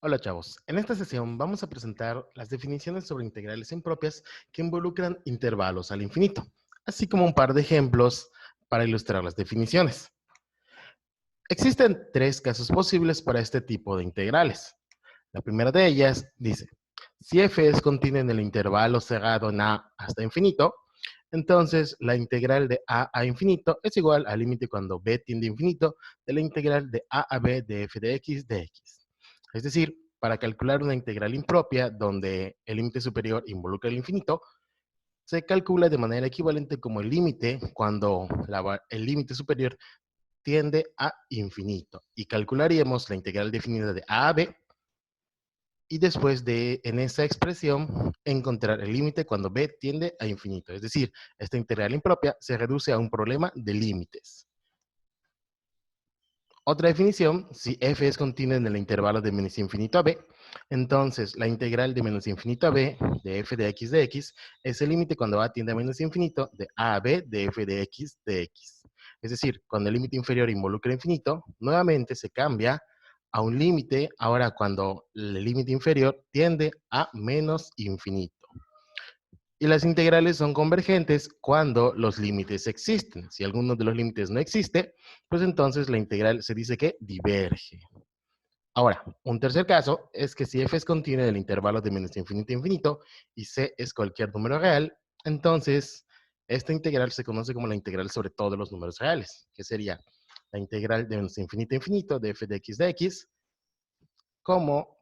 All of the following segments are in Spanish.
Hola chavos, en esta sesión vamos a presentar las definiciones sobre integrales impropias que involucran intervalos al infinito, así como un par de ejemplos para ilustrar las definiciones. Existen tres casos posibles para este tipo de integrales. La primera de ellas dice, si f es continua en el intervalo cerrado en a hasta infinito, entonces la integral de a infinito es igual al límite cuando b tiende a infinito de la integral de a b de f de x de x. Es decir, para calcular una integral impropia donde el límite superior involucra el infinito, se calcula de manera equivalente como el límite cuando el límite superior tiende a infinito. Y calcularíamos la integral definida de a b y después de, en esa expresión, encontrar el límite cuando b tiende a infinito. Es decir, esta integral impropia se reduce a un problema de límites. Otra definición, si f es continua en el intervalo de menos infinito a b, entonces la integral de menos infinito a b de f de x es el límite cuando a tiende a menos infinito de a a b de f de x. Es decir, cuando el límite inferior involucra infinito, nuevamente se cambia a un límite ahora cuando el límite inferior tiende a menos infinito. Y las integrales son convergentes cuando los límites existen. Si alguno de los límites no existe, pues entonces la integral se dice que diverge. Ahora, un tercer caso es que si f es continua en el intervalo de menos infinito a infinito y c es cualquier número real, entonces esta integral se conoce como la integral sobre todos los números reales, que sería la integral de menos infinito a infinito de f de x,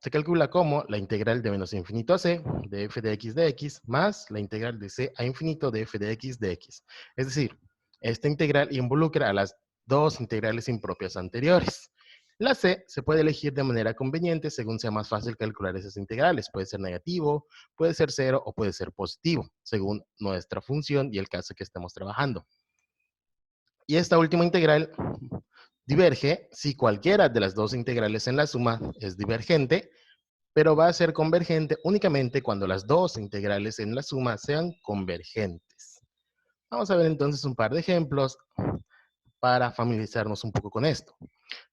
se calcula como la integral de menos infinito a c de f de x más la integral de c a infinito de f de x. Es decir, esta integral involucra a las dos integrales impropias anteriores. La c se puede elegir de manera conveniente según sea más fácil calcular esas integrales. Puede ser negativo, puede ser cero o puede ser positivo, según nuestra función y el caso que estemos trabajando. Y esta última integral diverge si cualquiera de las dos integrales en la suma es divergente, pero va a ser convergente únicamente cuando las dos integrales en la suma sean convergentes. Vamos a ver entonces un par de ejemplos para familiarizarnos un poco con esto.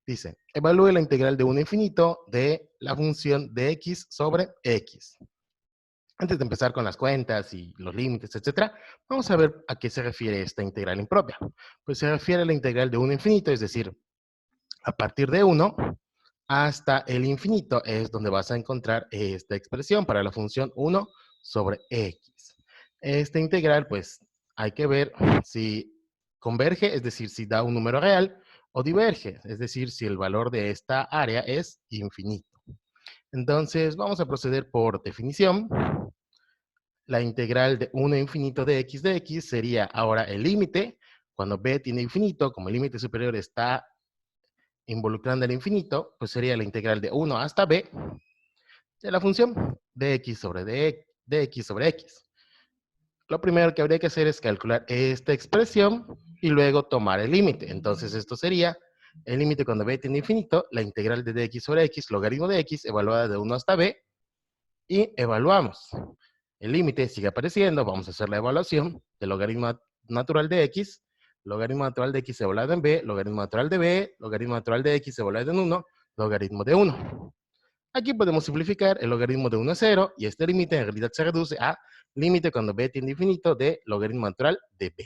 Dice, evalúe la integral de 1 a infinito de la función de x sobre x. Antes de empezar con las cuentas y los límites, etcétera, vamos a ver a qué se refiere esta integral impropia. Pues se refiere a la integral de 1 a infinito, es decir, a partir de 1 hasta el infinito es donde vas a encontrar esta expresión para la función 1 sobre x. Esta integral, pues, hay que ver si converge, es decir, si da un número real, o diverge, es decir, si el valor de esta área es infinito. Entonces, vamos a proceder por definición. La integral de 1 a infinito de x sería ahora el límite. Cuando b tiene infinito, como el límite superior está involucrando el infinito, pues sería la integral de 1 hasta b de la función de x sobre x. Lo primero que habría que hacer es calcular esta expresión y luego tomar el límite. Entonces esto sería el límite cuando b tiende a infinito, la integral de dx sobre x, logaritmo de x, evaluada de 1 hasta b, y evaluamos. El límite sigue apareciendo, vamos a hacer la evaluación del logaritmo natural de x, logaritmo natural de x evaluado en b, logaritmo natural de b, logaritmo natural de x evaluado en 1, logaritmo de 1. Aquí podemos simplificar, el logaritmo de 1 es 0 y este límite en realidad se reduce a límite cuando b tiende a infinito de logaritmo natural de b.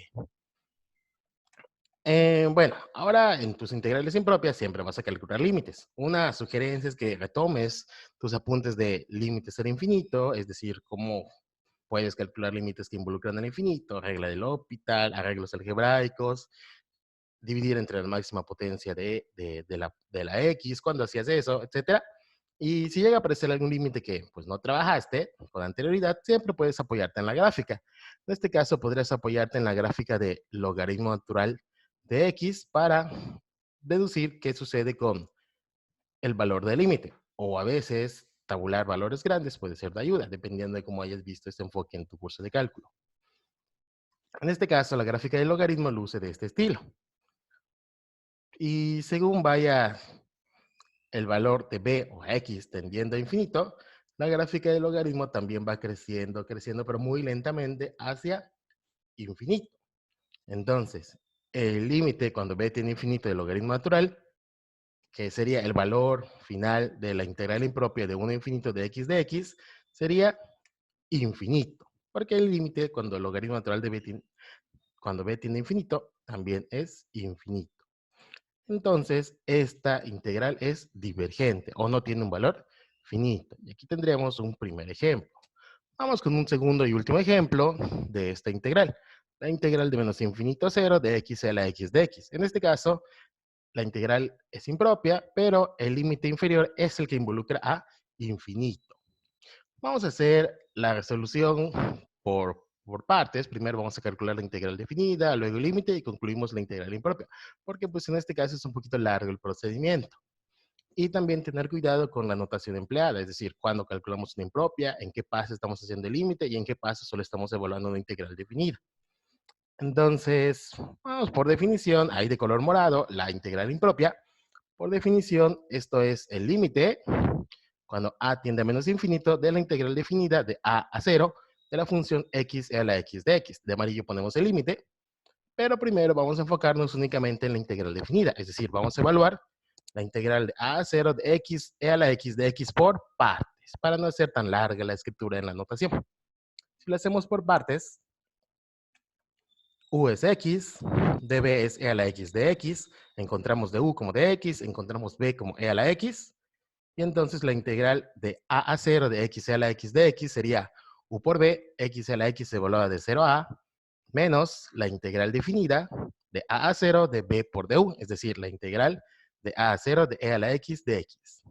Bueno, ahora en tus integrales impropias siempre vas a calcular límites. Una sugerencia es que retomes tus apuntes de límites al infinito, es decir, cómo puedes calcular límites que involucran al infinito, regla del L'Hopital, arreglos algebraicos, dividir entre la máxima potencia de la x, cuando hacías eso, etcétera. Y si llega a aparecer algún límite que pues no trabajaste con anterioridad, siempre puedes apoyarte en la gráfica. En este caso podrías apoyarte en la gráfica de logaritmo natural de x para deducir qué sucede con el valor del límite. O a veces tabular valores grandes puede ser de ayuda, dependiendo de cómo hayas visto este enfoque en tu curso de cálculo. En este caso, la gráfica del logaritmo luce de este estilo. Y según vaya el valor de b o x tendiendo a infinito, la gráfica del logaritmo también va creciendo, creciendo, pero muy lentamente hacia infinito. Entonces, el límite cuando b tiene infinito del logaritmo natural, que sería el valor final de la integral impropia de 1 a infinito de x, sería infinito, porque el límite cuando el logaritmo natural de b cuando b tiende a infinito, también es infinito. Entonces, esta integral es divergente o no tiene un valor finito. Y aquí tendríamos un primer ejemplo. Vamos con un segundo y último ejemplo de esta integral. La integral de menos infinito a 0 de x a la x de x. En este caso, la integral es impropia, pero el límite inferior es el que involucra a infinito. Vamos a hacer la resolución por partes. Primero vamos a calcular la integral definida, luego el límite y concluimos la integral impropia, porque pues en este caso es un poquito largo el procedimiento. Y también tener cuidado con la notación empleada, es decir, cuando calculamos una impropia, en qué paso estamos haciendo el límite y en qué paso solo estamos evaluando una integral definida. Entonces, vamos por definición, ahí de color morado, la integral impropia. Por definición, esto es el límite cuando a tiende a menos infinito de la integral definida de a 0 de la función x a la x de x. De amarillo ponemos el límite, pero primero vamos a enfocarnos únicamente en la integral definida, es decir, vamos a evaluar la integral de a 0 de x a la x de x por partes, para no hacer tan larga la escritura en la notación. Si lo hacemos por partes, u es x, db es e a la x de x, encontramos de u como de x, encontramos b como e a la x, y entonces la integral de a 0 de x a la x de x sería u por b, x a la x evaluada de 0 a, menos la integral definida de a 0 de b por du, es decir, la integral de a 0 de e a la x de x.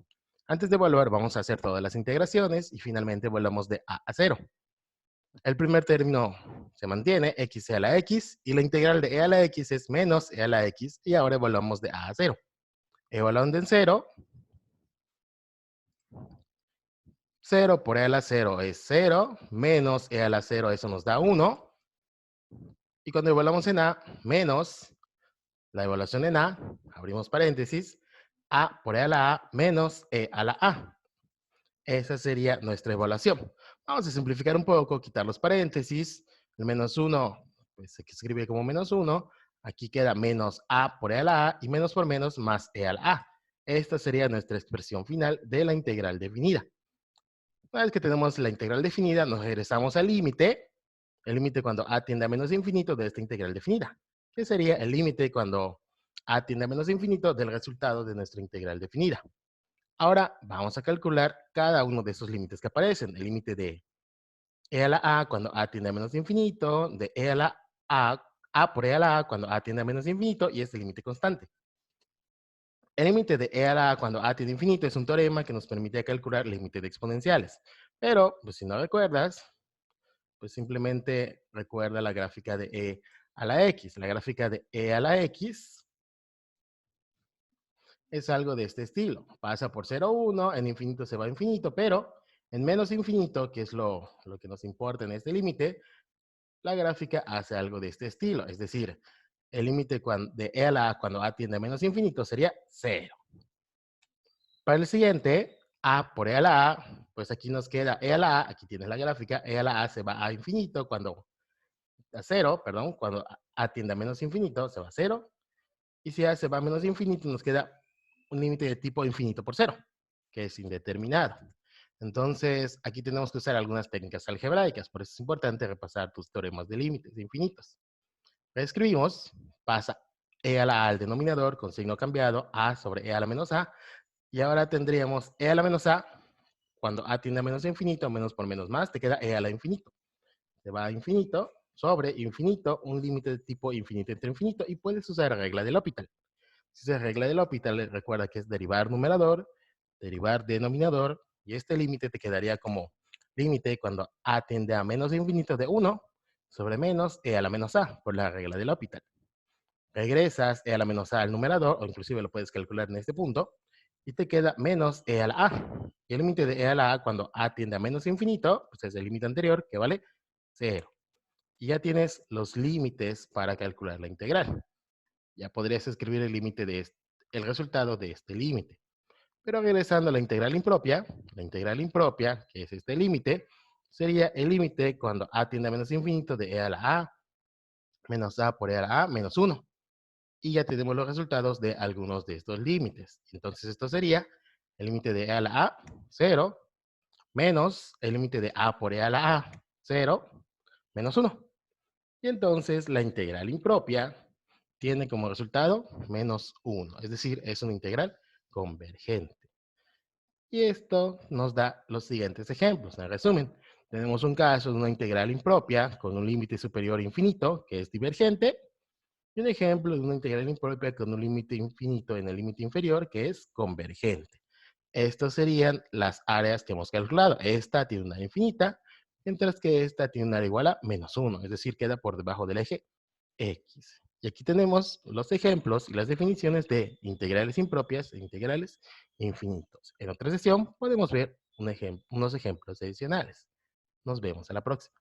Antes de evaluar vamos a hacer todas las integraciones y finalmente volvamos de a 0. El primer término se mantiene, x a la x, y la integral de e a la x es menos e a la x, y ahora evaluamos de a 0. Evaluando en 0, 0 por e a la 0 es 0, menos e a la 0, eso nos da 1. Y cuando evaluamos en a, menos la evaluación en a, abrimos paréntesis, a por e a la a menos e a la a. Esa sería nuestra evaluación. Vamos a simplificar un poco, quitar los paréntesis. El menos 1, pues se escribe como menos 1. Aquí queda menos a por e a la a y menos por menos más e a la a. Esta sería nuestra expresión final de la integral definida. Una vez que tenemos la integral definida, nos regresamos al límite. El límite cuando a tiende a menos infinito de esta integral definida, que sería el límite cuando a tiende a menos infinito del resultado de nuestra integral definida. Ahora vamos a calcular cada uno de esos límites que aparecen. El límite de e a la a cuando a tiende a menos infinito, de e a la a por e a la a cuando a tiende a menos infinito, y este límite constante. El límite de e a la a cuando a tiende a infinito es un teorema que nos permite calcular el límite de exponenciales. Pero, pues si no recuerdas, pues simplemente recuerda la gráfica de e a la x. La gráfica de e a la x es algo de este estilo. Pasa por 0, 1, en infinito se va a infinito, pero en menos infinito, que es lo que nos importa en este límite, la gráfica hace algo de este estilo. Es decir, el límite de e a la a cuando a tiende a menos infinito sería 0. Para el siguiente, a por e a la a, pues aquí nos queda e a la a, aquí tienes la gráfica, e a la a se va a infinito cuando a 0, perdón, cuando a tiende a menos infinito se va a 0. Y si a se va a menos infinito, nos queda un límite de tipo infinito por 0, que es indeterminado. Entonces, aquí tenemos que usar algunas técnicas algebraicas, por eso es importante repasar tus teoremas de límites infinitos. Escribimos, pasa e a la a al denominador con signo cambiado, a sobre e a la menos a, y ahora tendríamos e a la menos a, cuando a tiende a menos infinito, menos por menos más, te queda e a la infinito. Se va a infinito, sobre infinito, un límite de tipo infinito entre infinito, y puedes usar la regla del L'Hopital. Si se regla del L'Hopital, recuerda que es derivar numerador, derivar denominador, y este límite te quedaría como límite cuando a tiende a menos infinito de 1 sobre menos e a la menos a, por la regla del L'Hopital. Regresas e a la menos a al numerador, o inclusive lo puedes calcular en este punto, y te queda menos e a la a. Y el límite de e a la a cuando a tiende a menos infinito, pues es el límite anterior, que vale 0. Y ya tienes los límites para calcular la integral. Ya podrías escribir el límite de el resultado de este límite. Pero regresando a la integral impropia, que es este límite, sería el límite cuando a tiende a menos infinito de e a la a menos a por e a la a menos 1. y ya tenemos los resultados de algunos de estos límites. Entonces esto sería el límite de e a la a, 0, menos el límite de a por e a la a, 0, menos 1. Y entonces la integral impropia tiene como resultado menos 1, es decir, es una integral convergente. Y esto nos da los siguientes ejemplos. En resumen, tenemos un caso de una integral impropia con un límite superior a infinito, que es divergente, y un ejemplo de una integral impropia con un límite infinito en el límite inferior, que es convergente. Estas serían las áreas que hemos calculado. Esta tiene una área infinita, mientras que esta tiene un área igual a menos 1, es decir, queda por debajo del eje X. Y aquí tenemos los ejemplos y las definiciones de integrales impropias e integrales infinitos. En otra sesión podemos ver unos ejemplos adicionales. Nos vemos a la próxima.